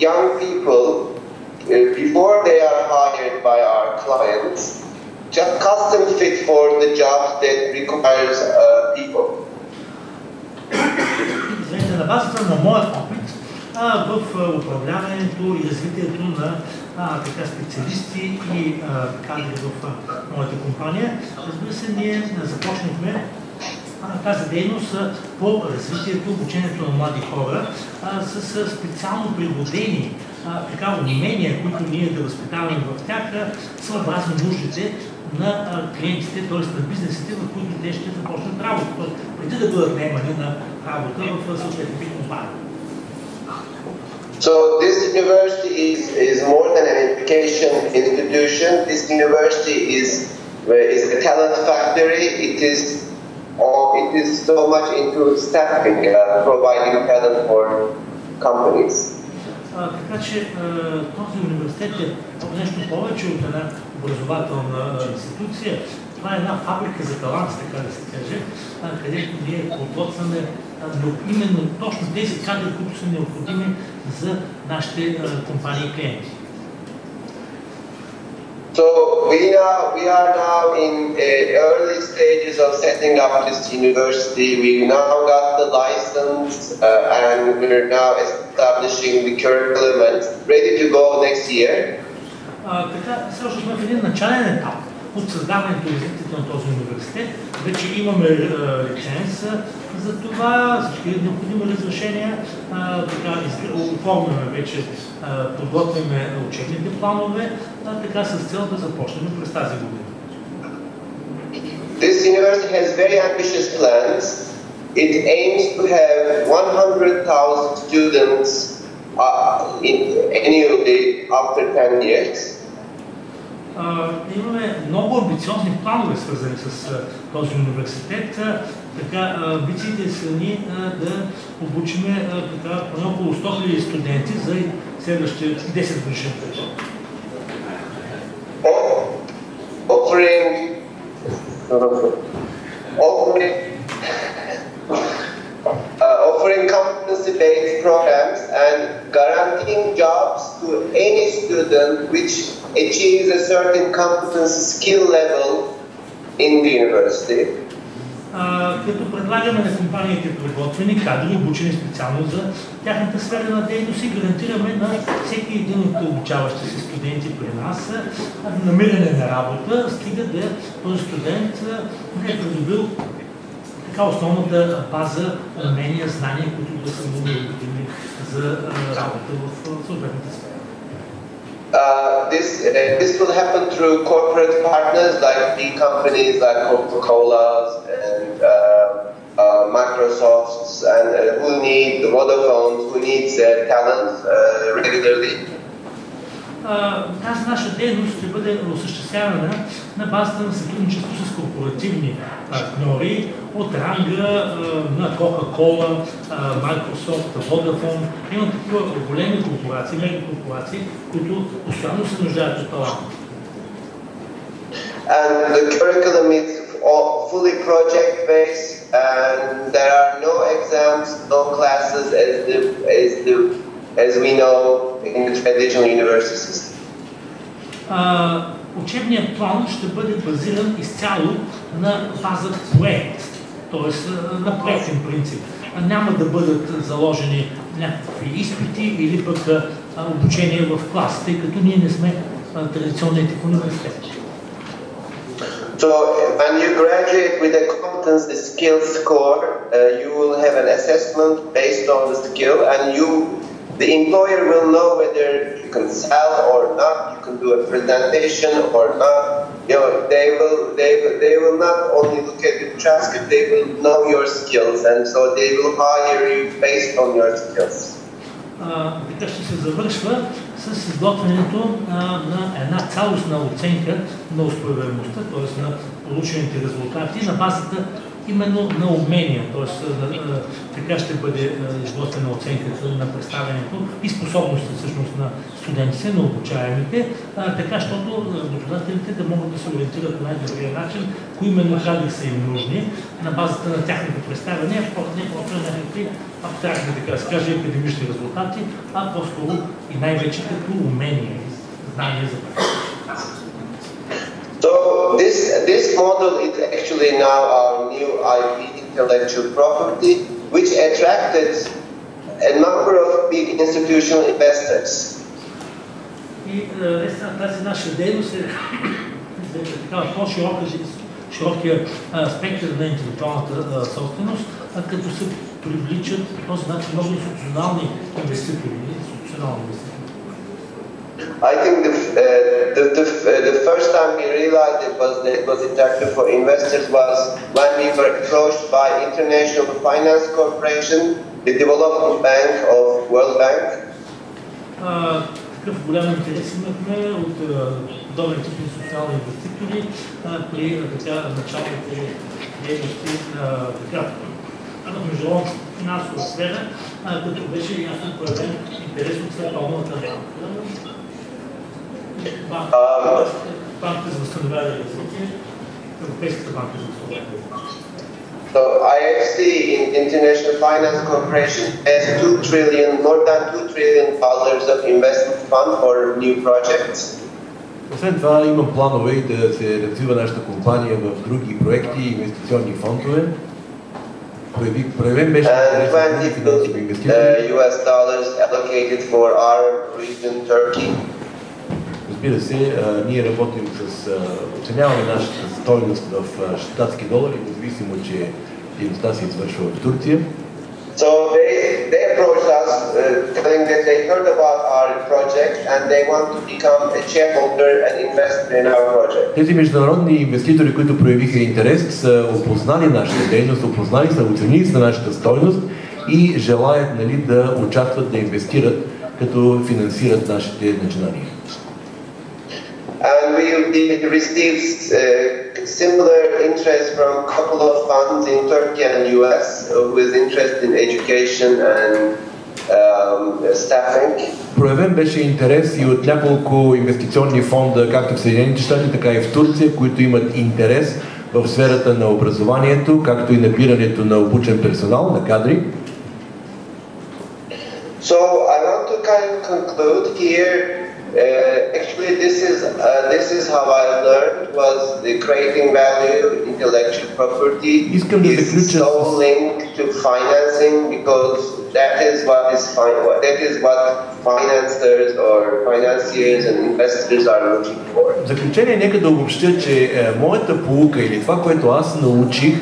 young people before they are hired by our clients, just custom fit for the jobs that requires people. На базата на моят опит в управляването и развитието на специалисти и кадри в моята компания, разбира се, ние започнахме тази дейност по развитието, обучението на млади хора с специално пригодени умения, които ние да възпитаваме в тях, съобразно нуждите на клиентите, т.е. на бизнесите, в които те ще започнат работа, преди да бъдат наемани на работа в съответните компании. So this university is more than an education institution. This university is a talent factory. It is so much into staffing, providing talent for companies. Така че този университет е нещо повече от една образователна институция. Това е една фабрика за талант, така да се каже, където ние подготвяме именно точно тези кадри, които са необходими за нашите компании и клиенти. So we are now in early stages of setting up this university. We now got the license and we're now establishing the curriculum and ready to go next year. Така, също сме в един начален етап от създаването и развитието на този университет. Вече имаме лиценз за това, всички необходими разрешения, оформяме вече, подготвяме учебните планове, така с цел да започнем през тази година. This university has very ambitious plans. It aims to have 100,000 students annually after 10 years. Имаме много амбициозни планове, свързани с този университет. Така, амбициите са ни да обучиме около 100 000 студенти за следващия 10 годишен период. Offering competency-based programs and guaranteeing jobs to any student which achieves a certain competency skill level in the university. Като предлагаме на компаниите подготвени кадри, обучени специално за тяхната сфера на дейност и гарантираме на всеки един от обучаващи се студенти при нас намиране на работа, стига да този студент е придобил основната база, умения, знания, които да са много необходими за работа в съответната сфера. this will happen through corporate partners like big companies like Coca-Cola's and Microsoft's, and who need the Vodafone's, who needs talent regularly. Тази наша дейност ще бъде осъществявана на базата на сътрудничество с корпоративни партньори от ранга на Coca-Cola, Microsoft, Vodafone. Има такива големи корпорации, мегакорпорации, които постоянно се нуждаят от талант. And the curriculum is fully project-based, and there are no exams, no classes as we know in the traditional university system. Учебният план ще бъде базиран изцяло на база проект, т.е. на проектен принцип. Няма да бъдат заложени някакви изпити или пък обучение в клас, тъй като ние не сме традиционния тип университет. So when you graduate with a competency skill score, you will have an assessment based on the skill, and the employer will know whether you can sell or not, you can do a presentation or not. You know, they will not only look at the transcript, they will know your skills, and so they will hire you based on your skills. Така ще се завършва с изготвянето на една цялостна оценка на успеваемостта, т.е. на получените резултати на базата именно на умения, т.е. така ще бъде изготвена оценката на представянето и способността всъщност на студентите, на обучаемите, така, защото работодателите да могат да се ориентират по най-добрия начин, кои именно кадри са им нужни на базата на тяхното представяне, не просто на някакви абстрактни, така да се каже, академични резултати, а по-скоро и най-вече като умения, знания за практика. So this model is actually now our new IP, intellectual property, which attracted a number of big institutional investors. И тази наша дейност е такава по-широкия спектър на интелектуалната собственост, като се привличат по този начин много институционални инвеститори. I think the first time we realized it was attractive for investors was when we were approached by International Finance Corporation, the development bank of World Bank. Такъв голям интерес имахме от подобен тип институционални инвеститори при началните дейности в международната финансова сфера, като беше ясно проявен интерес от Световната банка. Банка за възстановяване и развитие, Европейската банка за възстановяване. So IFC, International Finance Corporation, has more than $2 trillion of investment fund for new projects. Освен това имам планове и да се развива нашата компания в други проекти и инвестиционни фондове. Проявен беше $20 billion allocated for our region, Turkey. Разбира се, ние работим с оценяваме нашата стойност в щатски долари, независимо, че дейността се извършва в Турция. So they approached us telling that they heard about our project and they want to become a shareholder and investor in our project. Тези международни инвеститори, които проявиха интерес, са опознали нашата дейност, оценили са нашата стойност и желаят, нали, да участват, да инвестират, като финансират нашите начинания. And we received similar interest from a couple of funds in Turkey and US with interest in education and staffing. Проявен беше интерес и от няколко инвестиционни фонда, както в Съединените щати, така и в Турция, които имат интерес в сферата на образованието, както и набирането на обучен персонал, на кадри. So I want to kind of conclude here. Actually, this is how I learned was the creating value, intellectual property is so linked to financing because that is what financiers or financiers and investors are looking for. В заключение, нека да обобщя, че моята поука или това, което аз научих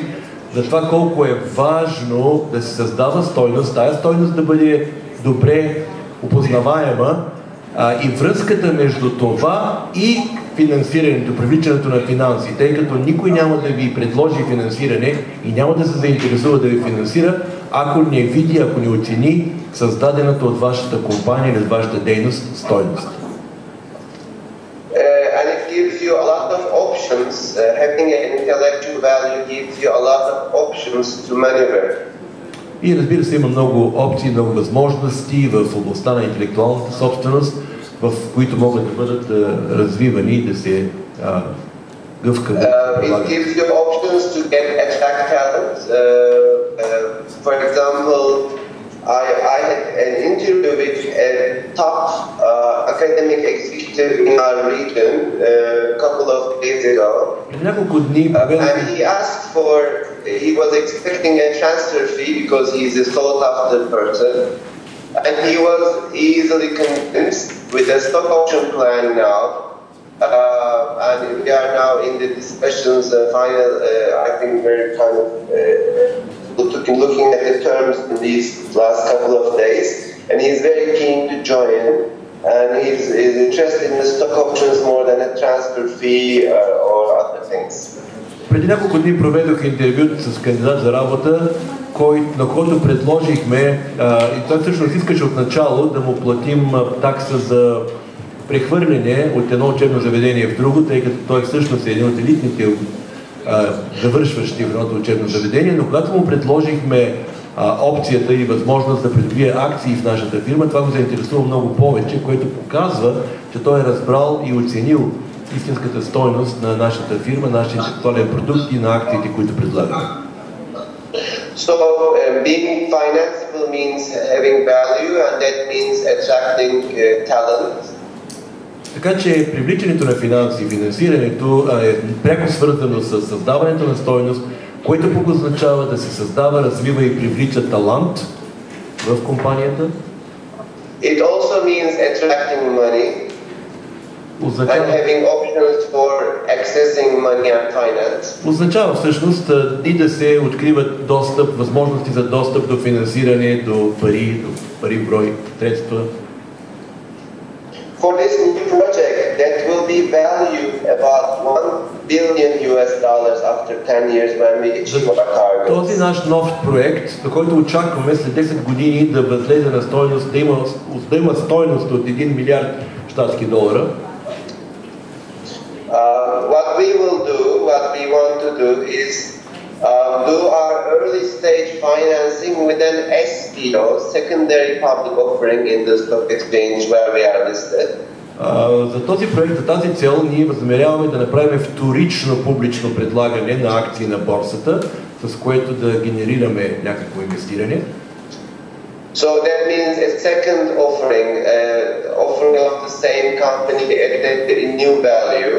за това колко е важно да се създава стойност, тая стойност да бъде добре опознаваема, и връзката между това и финансирането, привличането на финанси, тъй като никой няма да ви предложи финансиране и няма да се заинтересува да ви финансира, ако не види, ако не оцени създадената от вашата компания или от вашата дейност стойност. And it gives you a lot of options. Having an intellectual value gives you a lot of options to maneuver. И разбира се, има много опции, много възможности в областта на интелектуалната собственост, в които могат да бъдат развивани и да се гъвкави. It gives you options to attract talent. For example, I had an interview with a top academic executive in our region a couple of days ago. And he asked he was expecting a transfer fee because he's a sought-after person. And he was easily convinced with a stock option plan now. And we are now in the discussions, final, I think we're kind of looking at the terms in these last couple of days. And he's very keen to join. And he's interested in the stock options more than a transfer fee or other things. Преди няколко дни проведох интервю с кандидат за работа, на който предложихме, и той всъщност искаше от начало да му платим такса за прехвърляне от едно учебно заведение в друго, тъй като той всъщност е един от елитните завършващи в едното учебно заведение, но когато му предложихме опцията и възможност да придобие акции в нашата фирма, това го заинтересува много повече, което показва, че той е разбрал и оценил истинската стойност на нашата фирма, нашия интелектуален продукт и на акциите, които предлагаме. So being financeable means having value, and that means attracting talent. Така че привличането на финанси, финансирането е пряко свързано с създаването на стойност, което пък означава да се създава, развива и привлича талант в компанията. It also means attracting money. And having options for accessing money and finance. Означава всъщност и да се откриват достъп, възможности за достъп до финансиране, до пари брой средства. For this new project that will be valued about $1 billion after 10 years when we achieve our targets. Този наш нов проект, за който очакваме след 10 години да възлезе на стойност, да има стойност от $1 милиард щатски долара. What we will do, what we want to do is do our early stage financing with an SPO, secondary public offering in the stock exchange where we are listed. За този проект, за тази цел, ние възнамеряваме да направим вторично публично предлагане на акции на борсата, с което да генерираме някакво инвестиране. So that means a second offering of the same company at a new value.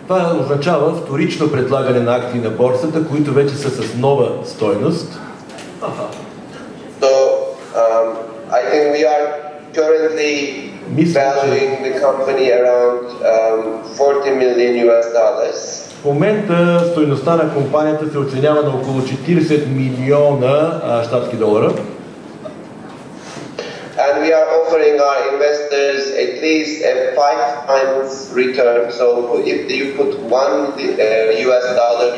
Това означава вторично предлагане на акции на борсата, които вече са с нова стойност. So I think we are currently valuing the company around $40 million. В момента стойността на компанията се оценява на около 40 милиона щатски долара. And we are offering our investors at least a 5 times return. So if you put $1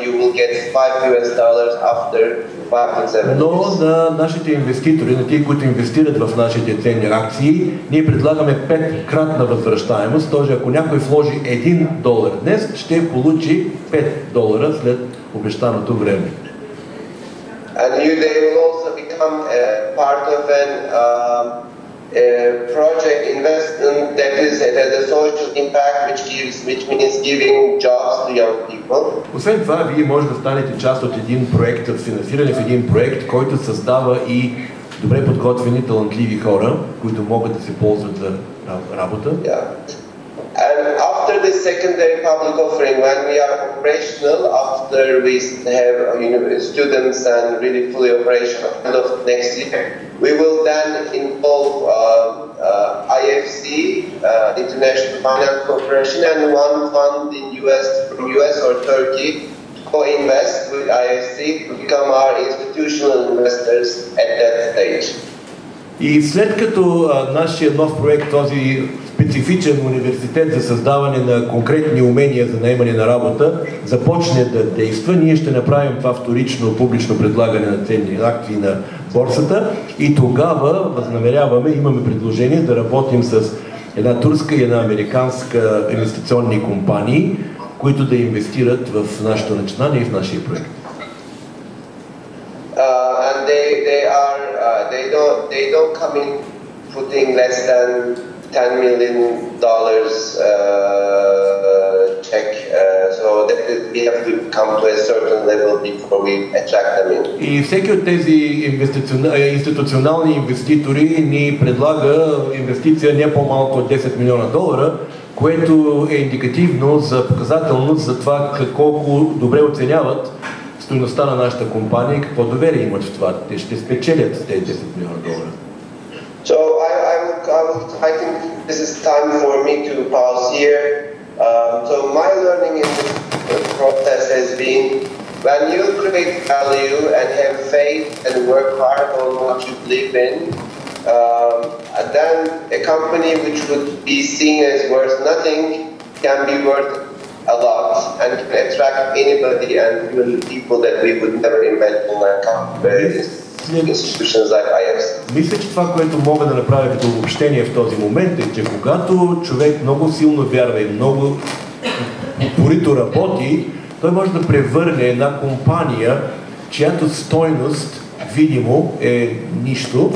you will get $5 after 5 to 7 years. Но на нашите инвеститори, на тези, които инвестират в нашите ценни акции, ние предлагаме 5-кратна възвръщаемост. Т.е. ако някой вложи $1 днес, ще получи $5 след обещаното време. And they will also become part of a project investment that has a social impact, which means giving jobs to young people. Освен това, вие може да станете част от един проект, финансиране в един проект, който създава и добре подготвени, талантливи хора, които могат да се ползват за работа. Yeah. And after the secondary public offering, when we are operational, after we have students and really fully operational end of next year, we will then involve IFC, International Finance Corporation, and one fund in from US or Turkey to co-invest with IFC to become our institutional investors at that stage. И след като нашия нов проект, този специфичен университет за създаване на конкретни умения за наемане на работа започне да действа, ние ще направим това вторично публично предлагане на ценни акции на борсата и тогава възнамеряваме, имаме предложение да работим с една турска и една американска инвестиционни компании, които да инвестират в нашето начинание и в нашия проект. And they don't come in putting less than $10 million check, so that we have to come to a certain level before we attract them in. И всеки от тези институционални инвеститори ни предлага инвестиция не по-малко от $10 милиона, което е индикативно за показателност за това колко добре оценяват стойността на нашата компания и какво доверие имат в това. Те ще спечелят тези $10 милиона. So I think this is time for me to pause here. So my learning in this process has been when you create value and have faith and work hard on what you believe in, and then a company which would be seen as worth nothing can be worth a lot and can attract anybody and even people that we would never imagine like institutions like IFC. Мисля, че това, което мога да направя като обобщение в този момент е, че когато човек много силно вярва и много упорито работи, той може да превърне една компания, чиято стойност видимо е нищо,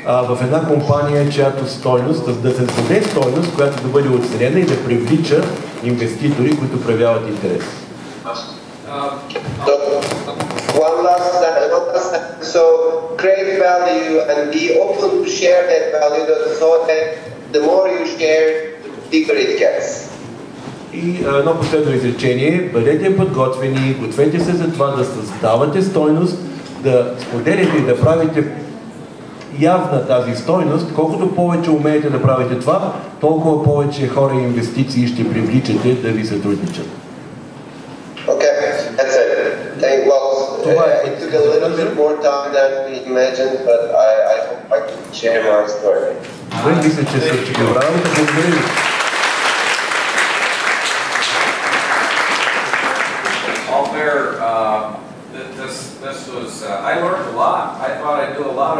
в една компания, чиято стойност, да се създаде стойност, която да бъде оценена и да привлича инвеститори, които проявяват интерес. One last so create value and be open to share that value so that the more you share, the bigger it gets. И едно последно изречение, бъдете подготвени, гответе се за това да създавате стойност, да споделяте и да правите явна тази стойност. Колкото повече умеете да правите това, толкова повече хора и инвестиции ще привличате да ви сътрудничат. Okay, that's it. It took a little bit more time than we imagined, but I hope I could share my story. Мисля, че се чекавравате. Благодаря ви. Alper, this was, I learned a lot. I thought I knew a lot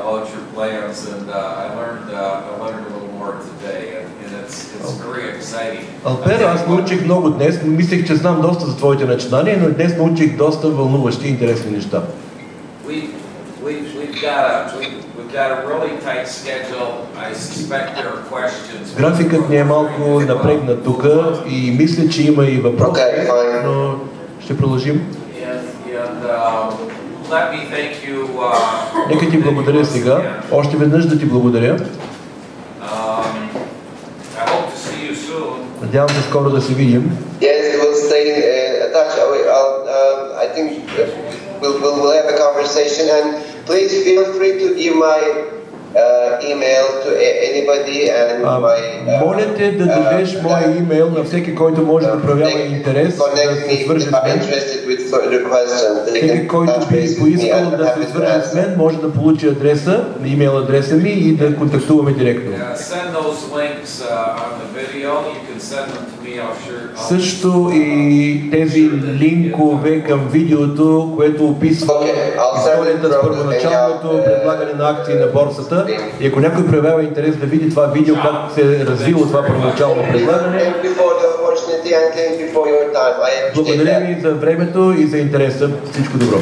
about your plans, and I learned a little more today, and it's very exciting. Алпер, аз научих много днес. Мислех, че знам доста за твоите начинания, но днес научих доста вълнуващи и интересни неща. We've got a really tight schedule. I suspect there are questions. Графикът ни е малко напрегнат тук и мисля, че има и въпроси, но ще продължим. Нека ти благодаря сега. Още веднъж да ти благодаря. Надявам се скоро да се видим. Yes, we'll stay in touch. I think we'll have a conversation, and please feel free to give my email to anybody and my. Моля те да дадеш моя имейл на всеки, който може да проявява интерес да се свърже с мен. Всеки, който би поискал да се свърже с мен, може да получи адреса, имейл адреса ми и да контактуваме директно. Също и тези линкове към видеото, което описва историята с първоначалното предлагане на акции на борсата. И ако някой проявява интерес да види това видео, как се е развило това първоначално предлагане, благодаря ви за времето и за интереса. Всичко добро!